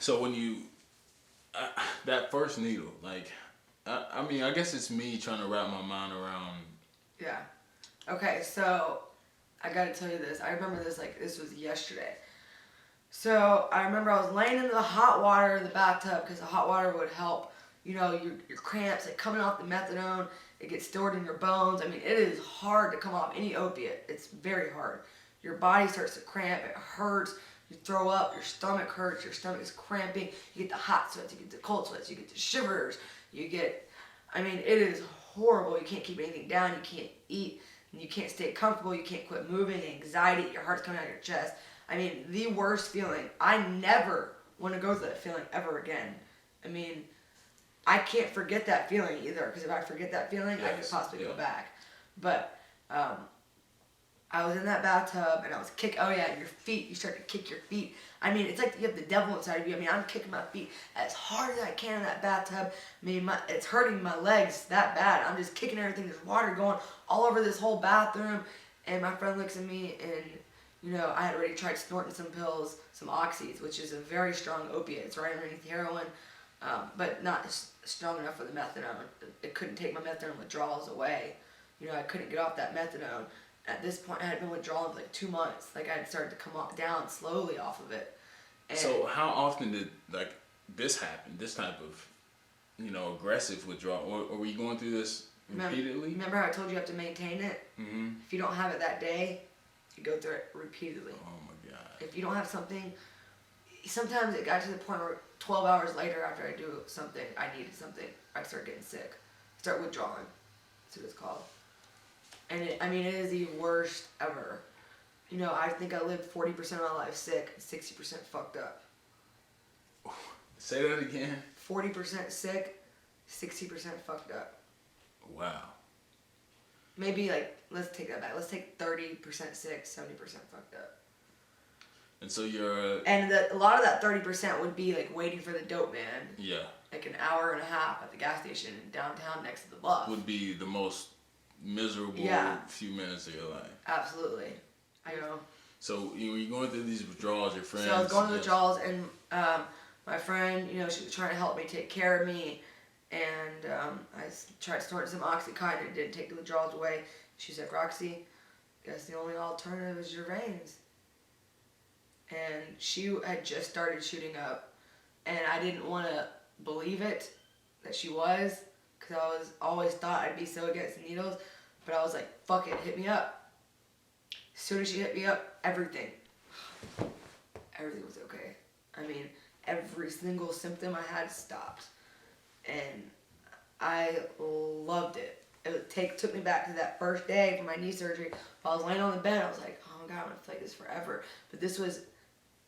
So when you that first needle, like, I mean, I guess it's me trying to wrap my mind around. Yeah. Okay, so I gotta tell you this. I remember this like this was yesterday. So I remember I was laying in the hot water in the bathtub because the hot water would help, your cramps, like coming off the methadone. It gets stored in your bones. I mean, it is hard to come off any opiate. It's very hard. Your body starts to cramp. It hurts. You throw up. Your stomach hurts. Your stomach is cramping. You get the hot sweats. You get the cold sweats. You get the shivers. I mean, it is horrible. You can't keep anything down. You can't eat. And you can't stay comfortable. You can't quit moving. Anxiety. Your heart's coming out of your chest. I mean, the worst feeling. I never want to go through that feeling ever again. I mean, I can't forget that feeling either, because if I forget that feeling, I could possibly go back. But I was in that bathtub and I was kicking. Oh yeah, your feet. You start to kick your feet. I mean, it's like you have the devil inside of you. I mean, I'm kicking my feet as hard as I can in that bathtub. I mean, it's hurting my legs that bad. I'm just kicking everything. There's water going all over this whole bathroom. And my friend looks at me and, I had already tried snorting some pills, some oxys, which is a very strong opiate. It's right underneath heroin, but not strong enough for the methadone. It couldn't take my methadone withdrawals away. I couldn't get off that methadone. At this point, I had been withdrawing for like 2 months. Like, I had started to come down slowly off of it. And So how often did this happen? This type of aggressive withdrawal, or were you going through this repeatedly? Remember how I told you have to maintain it? Mm-hmm. If you don't have it that day, you go through it repeatedly. Oh my God. If you don't have something, sometimes it got to the point where 12 hours later after I do something, I needed something, I start getting sick. Start withdrawing. That's what it's called. And it is the worst ever. I think I lived 40% of my life sick, 60% fucked up. Say that again. 40% sick, 60% fucked up. Wow. Maybe let's take that back. Let's take 30% sick, 70% fucked up. And so you're. And a lot of that 30% would be waiting for the dope man. Yeah. Like an hour and a half at the gas station in downtown next to the bluff. Would be the most miserable few minutes of your life. Absolutely. I know. So you're going through these withdrawals, your friends. So I was going to the withdrawals, and my friend, she was trying to help me take care of me, and I tried snorting some Oxycontin. It didn't take the withdrawals away. She's like, Roxy, I guess the only alternative is your veins. And she had just started shooting up, and I didn't want to believe it that she was, because I was always thought I'd be so against needles, but I was like, fuck it, hit me up. As soon as she hit me up, everything was okay. I mean, every single symptom I had stopped, and I loved it. It took me back to that first day for my knee surgery. While I was laying on the bed, I was like, oh my God, I'm gonna fight this forever. But this was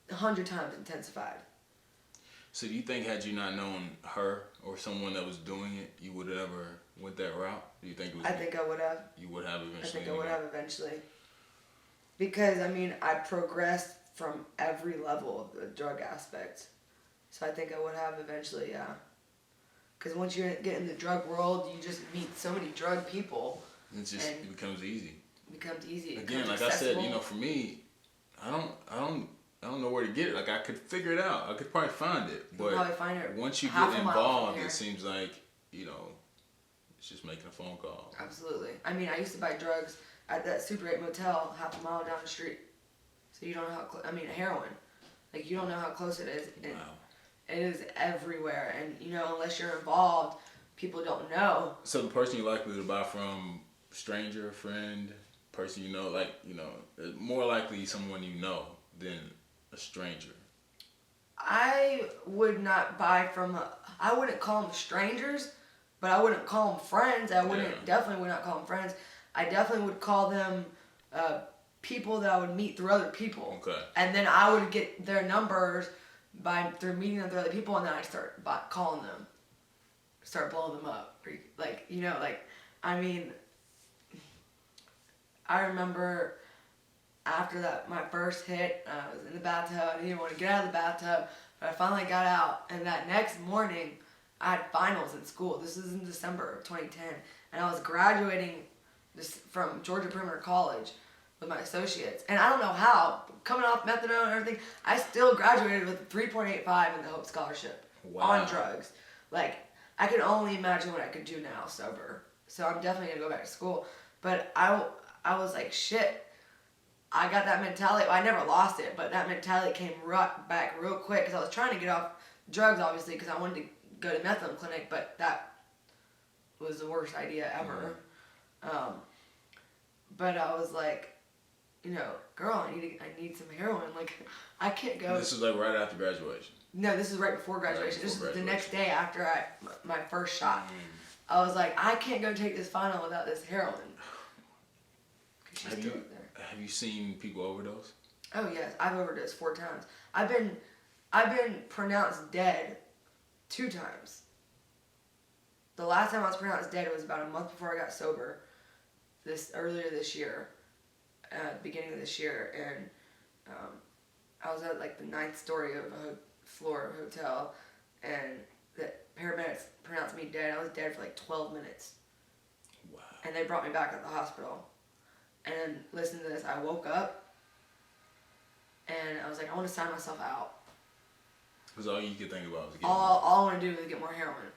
100 times intensified. So do you think had you not known her or someone that was doing it, you would have ever went that route? Do you think it was? I think I would have. You would have eventually. I think I would have eventually. Because I progressed from every level of the drug aspect. So I think I would have eventually, yeah. Because once you get in the drug world, you just meet so many drug people. It becomes easy. It becomes easy. Again, like accessible. I said, for me, I don't know where to get it. Like, I could figure it out. I could probably find it. But probably find it once you get involved, it seems like, it's just making a phone call. Absolutely. I used to buy drugs at that Super 8 motel half a mile down the street. So you don't know how heroin. You don't know how close it is. Wow. It is everywhere. And, unless you're involved, people don't know. So the person you're likely to buy from, stranger, friend, person more likely someone you know than a stranger. I would not buy from I wouldn't call them strangers, but I wouldn't call them friends. Definitely would not call them friends. I definitely would call them people that I would meet through other people. Okay. And then I would get their numbers through meeting them through other people, and then I start calling them, start blowing them up. I remember after that, my first hit, I was in the bathtub. I didn't want to get out of the bathtub, but I finally got out. And that next morning, I had finals in school. This was in December of 2010. And I was graduating from Georgia Perimeter College. with my associates. And I don't know how, coming off methadone and everything, I still graduated with 3.85 in the Hope Scholarship on drugs. Like, I can only imagine what I could do now sober. So I'm definitely going to go back to school. But I was like, shit. I got that mentality. I never lost it, but that mentality came back real quick because I was trying to get off drugs, obviously, because I wanted to go to methadone clinic, but that was the worst idea ever. But I was like, you know, girl, I need some heroin. Like, I can't go. This is like right after graduation. No, this is right before graduation. This is the next day after my first shot. Mm. I was like, I can't go take this final without this heroin. Have you seen people overdose? Oh yes, I've overdosed 4 times. I've been pronounced dead 2 times. The last time I was pronounced dead was about a month before I got sober. Earlier this year, beginning of this year, and I was at like the 9th story of a floor of a hotel, and the paramedics pronounced me dead. I was dead for like 12 minutes. Wow. And they brought me back at the hospital. And then, listen to this, I woke up, and I was like, I want to sign myself out. Because all you could think about was getting all I want to do is get more heroin.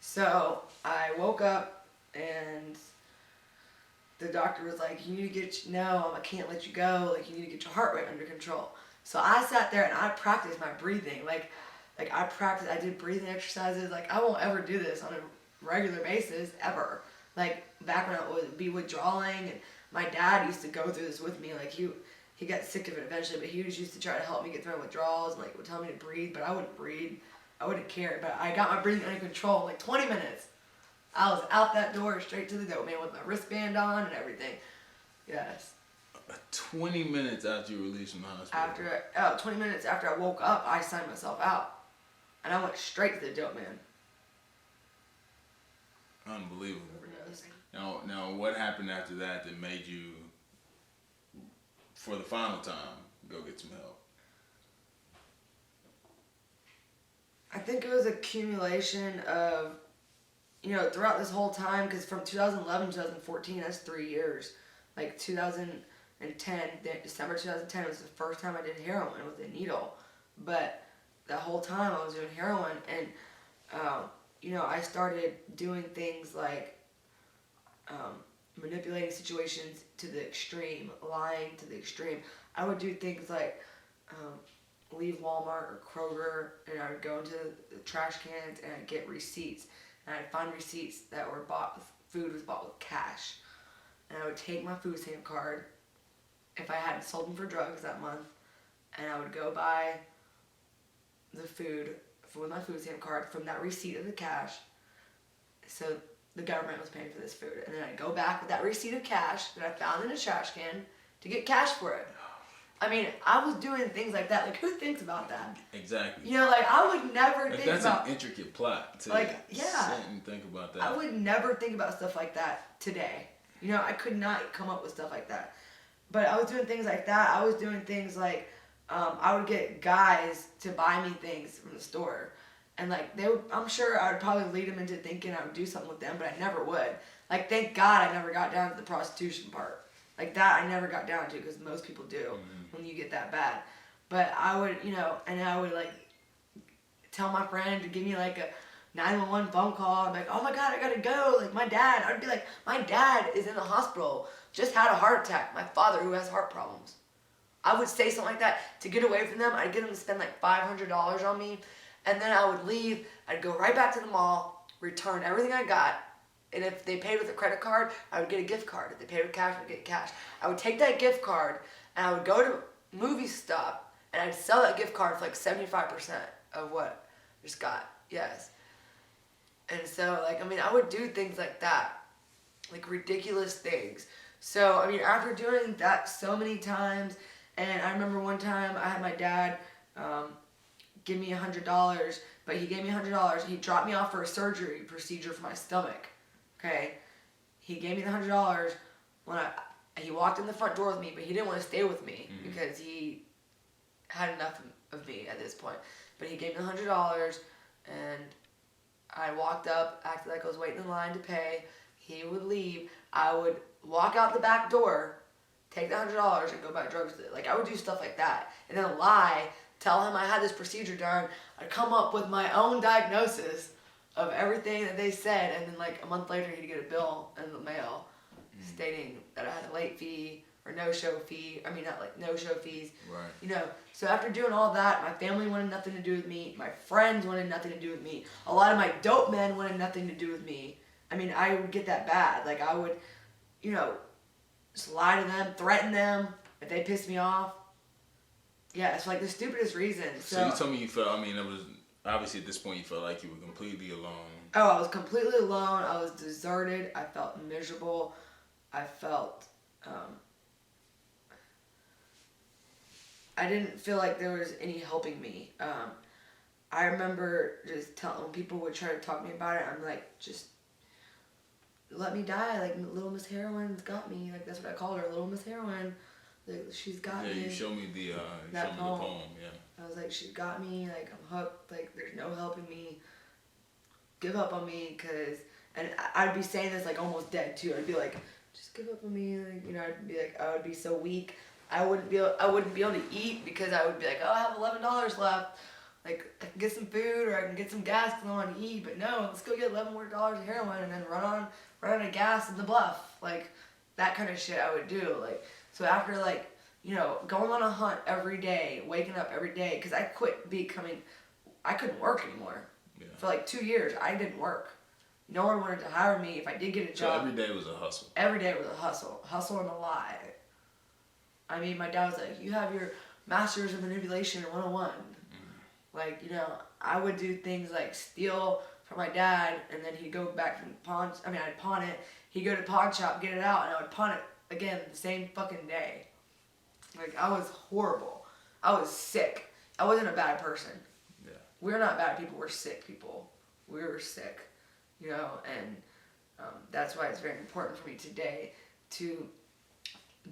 So I woke up, and the doctor was like, you need to I can't let you go. Like, you need to get your heart rate under control. So I sat there and I practiced my breathing. Like I did breathing exercises. Like, I won't ever do this on a regular basis, ever. Like, back when I would be withdrawing, and my dad used to go through this with me. Like, he got sick of it eventually, but he used to try to help me get through my withdrawals and, like, would tell me to breathe, but I wouldn't breathe. I wouldn't care. But I got my breathing under control in, like, 20 minutes. I was out that door straight to the dope man with my wristband on and everything. Yes. 20 minutes after you released from the hospital. 20 minutes after I woke up, I signed myself out. And I went straight to the dope man. Unbelievable. Now, what happened after that made you, for the final time, go get some help? I think it was accumulation of, you know, throughout this whole time, because from 2011 to 2014, that's 3 years. Like 2010, December 2010 was the first time I did heroin with a needle. But the whole time I was doing heroin, and, you know, I started doing things like manipulating situations to the extreme, lying to the extreme. I would do things like leave Walmart or Kroger, and I would go into the trash cans and I'd get receipts. And I'd find receipts that were food was bought with cash. And I would take my food stamp card, if I hadn't sold them for drugs that month, and I would go buy the food with my food stamp card from that receipt of the cash. So the government was paying for this food. And then I'd go back with that receipt of cash that I found in a trash can to get cash for it. I mean, I was doing things like that. Like, who thinks about that? Exactly. You know, like, I would never think that's about... That's an intricate plot to like, yeah, sit and think about that. I would never think about stuff like that today. You know, I could not come up with stuff like that. But I was doing things like that. I was doing things like, I would get guys to buy me things from the store. And, like, I'm sure I would probably lead them into thinking I would do something with them, but I never would. Like, thank God I never got down to the prostitution part. Like, that I never got down to, because most people do when you get that bad. But I would, you know, and I would, like, tell my friend to give me, like, a 911 phone call. I'm like, oh my God, I gotta go. Like, my dad, I'd be like, my dad is in the hospital, just had a heart attack. My father, who has heart problems. I would say something like that to get away from them. I'd get them to spend like $500 on me. And then I would leave. I'd go right back to the mall, return everything I got. And if they paid with a credit card, I would get a gift card. If they paid with cash, I would get cash. I would take that gift card and I would go to movie stop and I'd sell that gift card for like 75% of what I just got. Yes. And so, like, I mean, I would do things like that. Like, ridiculous things. So, I mean, after doing that so many times, and I remember one time I had my dad give me $100, but he gave me $100. He dropped me off for a surgery procedure for my stomach. Okay? He gave me the $100 when he walked in the front door with me, but he didn't want to stay with me because he had enough of me at this point. But he gave me the $100, and I walked up, acted like I was waiting in line to pay. He would leave. I would walk out the back door, take the $100 and go buy drugs with it. Like, I would do stuff like that. And then lie, tell him I had this procedure done. I'd come up with my own diagnosis of everything that they said. And then, like, a month later, he'd get a bill in the mail stating that I had a late fee or no-show fee. I mean, not like no-show fees. Right. You know, so after doing all that, my family wanted nothing to do with me. My friends wanted nothing to do with me. A lot of my dope men wanted nothing to do with me. I mean, I would get that bad. Like, I would, you know, just lie to them, threaten them if they pissed me off. Yeah, it's like the stupidest reason. So you told me you felt, I mean, it was, obviously at this point you felt like you were completely alone. Oh, I was completely alone. I was deserted. I felt miserable. I felt, I didn't feel like there was any helping me. I remember just telling, when people would try to talk to me about it, I'm like, just let me die. Like, Little Miss Heroine's got me. Like, that's what I called her, Little Miss Heroine. Like, she's got me. Yeah, you showed me the poem, yeah. I was like, she's got me. Like, I'm hooked. Like, there's no helping me. Give up on me, cause, and I'd be saying this like almost dead too. I'd be like, just give up on me. Like, you know, I'd be like, I would be so weak. I wouldn't be able to eat because I would be like, oh, I have $11 left. Like, I can get some food or I can get some gas because I want to eat. But no, let's go get $11 more of heroin and then run out of gas in the bluff. Like, that kind of shit I would do. Like, so after, like, you know, going on a hunt every day, waking up every day, because I couldn't work anymore. Yeah. For like 2 years, I didn't work. No one wanted to hire me if I did get a job. So every day was a hustle. Every day was a hustle. Hustle and a lie. I mean, my dad was like, you have your master's of manipulation 101. Like, you know, I would do things like steal from my dad, and then he'd go back from I'd pawn it. He'd go to pawn shop, get it out, and I would pawn it again the same fucking day. Like, I was horrible. I was sick. I wasn't a bad person. Yeah. We're not bad people. We're sick people. We were sick, you know, and that's why it's very important for me today to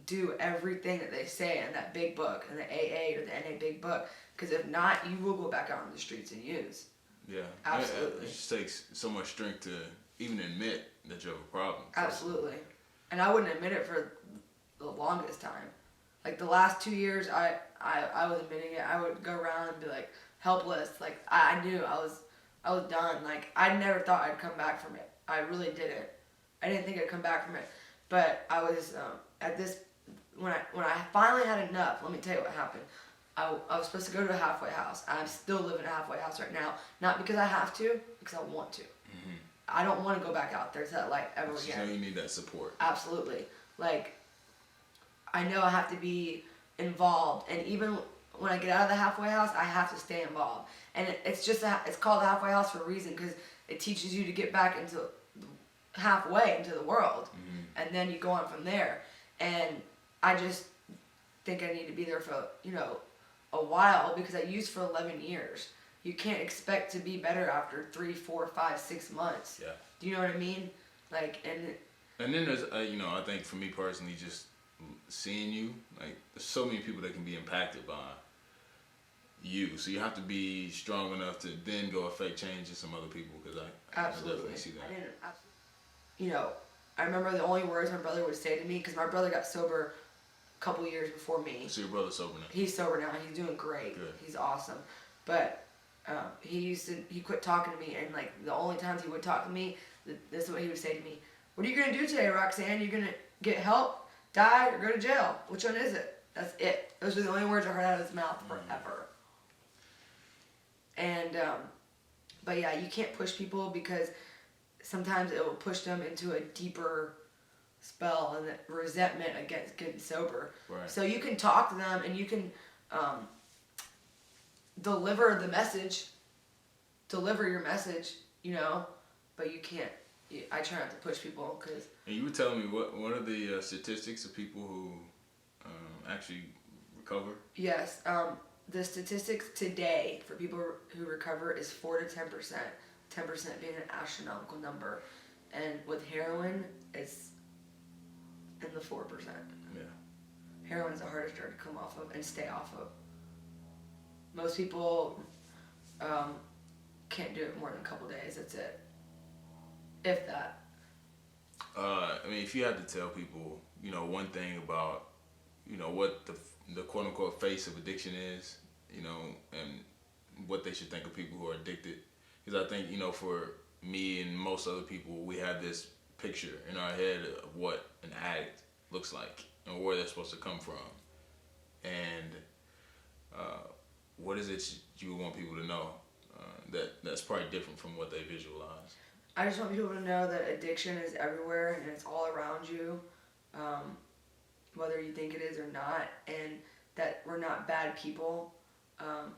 do everything that they say in that big book, in the AA or the NA big book, because if not, you will go back out on the streets and use. Yeah. Absolutely. It just takes so much strength to even admit that you have a problem. Absolutely. And I wouldn't admit it for the longest time. Like, the last 2 years, I was admitting it. I would go around and be, like, helpless. Like, I knew I was done. Like, I never thought I'd come back from it. I really didn't. I didn't think I'd come back from it. But I was, when I finally had enough, let me tell you what happened. I was supposed to go to a halfway house. I'm still living in a halfway house right now. Not because I have to, because I want to. Mm-hmm. I don't want to go back out there to that life ever again. So you need that support. Absolutely. Like, I know I have to be involved, and even when I get out of the halfway house, I have to stay involved. And it's called the halfway house for a reason, because it teaches you to get back into halfway into the world, and then you go on from there. And I just think I need to be there for, you know, a while, because I used for 11 years. You can't expect to be better after 3, 4, 5, 6 months. Yeah. Do you know what I mean? Like, and then there's, you know, I think for me personally, just seeing you, like, there's so many people that can be impacted by you. So you have to be strong enough to then go affect change in some other people, because I definitely see that. You know, I remember the only words my brother would say to me, because my brother got sober a couple years before me. So your brother's sober now? He's sober now. He's doing great. Good. He's awesome. But he quit talking to me, and like the only times he would talk to me, this is what he would say to me: "What are you gonna do today, Roxanne? You gonna get help, die, or go to jail? Which one is it?" That's it. Those were the only words I heard out of his mouth forever. And but yeah, you can't push people, because sometimes it will push them into a deeper spell and resentment against getting sober. Right. So you can talk to them, and you can deliver your message, you know, but you can't. I try not to push people, because. And you were telling me what are the statistics of people who actually recover? Yes, the statistics today for people who recover is 4 to 10%. 10% being an astronomical number, and with heroin, it's in the 4%. Yeah. Heroin is the hardest drug to come off of and stay off of. Most people can't do it more than a couple days. That's it. If that. I mean, if you had to tell people, you know, one thing about what the quote unquote face of addiction is, and what they should think of people who are addicted. Because I think, for me and most other people, we have this picture in our head of what an addict looks like and where they're supposed to come from. And what is it you want people to know that's probably different from what they visualize? I just want people to know that addiction is everywhere and it's all around you, whether you think it is or not, and that we're not bad people.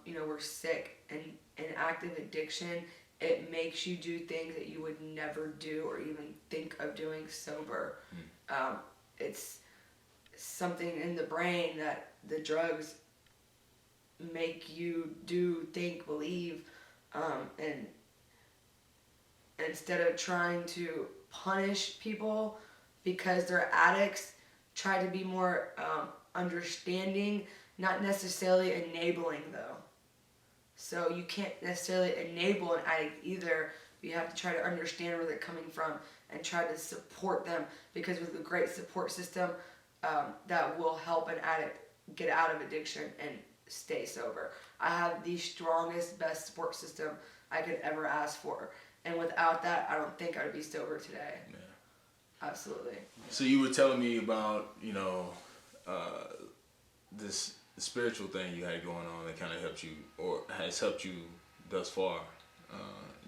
We're sick, and in active addiction, it makes you do things that you would never do or even think of doing sober. It's something in the brain that the drugs make you do, think, believe, and instead of trying to punish people because they're addicts, try to be more understanding, not necessarily enabling though. So you can't necessarily enable an addict either. You have to try to understand where they're coming from and try to support them, because with a great support system, that will help an addict get out of addiction and stay sober. I have the strongest, best support system I could ever ask for. And without that, I don't think I would be sober today. Yeah. Absolutely. So you were telling me about, this spiritual thing you had going on that kind of helped you, or has helped you thus far.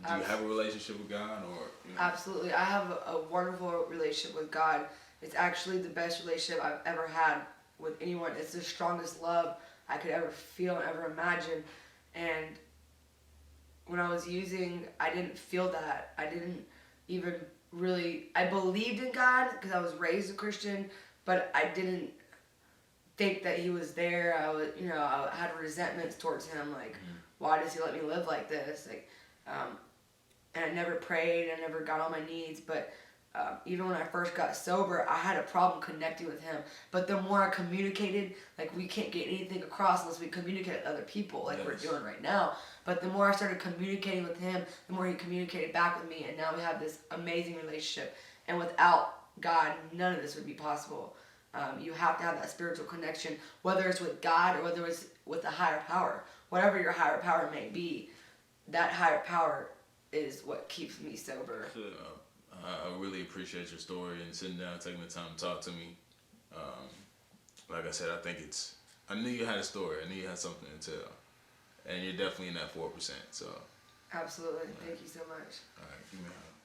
Do you have a relationship with God, or? Absolutely. I have a wonderful relationship with God. It's actually the best relationship I've ever had with anyone. It's the strongest love I could ever feel and ever imagine. And when I was using, I didn't feel that. I didn't even really, I believed in God because I was raised a Christian, but I didn't think that he was there. I had resentments towards him, like, why does he let me live like this? And I never prayed, I never got on my knees, but even when I first got sober, I had a problem connecting with him. But the more I communicated, like, we can't get anything across unless we communicate with other people, like we're doing right now. But the more I started communicating with him, the more he communicated back with me, and now we have this amazing relationship. And without God, none of this would be possible. You have to have that spiritual connection, whether it's with God or whether it's with a higher power. Whatever your higher power may be, that higher power is what keeps me sober. I really appreciate your story and sitting down, taking the time to talk to me. Like I said, I knew you had a story. I knew you had something to tell. And you're definitely in that 4%. So. Absolutely. Thank you so much. All right. Give me a hug.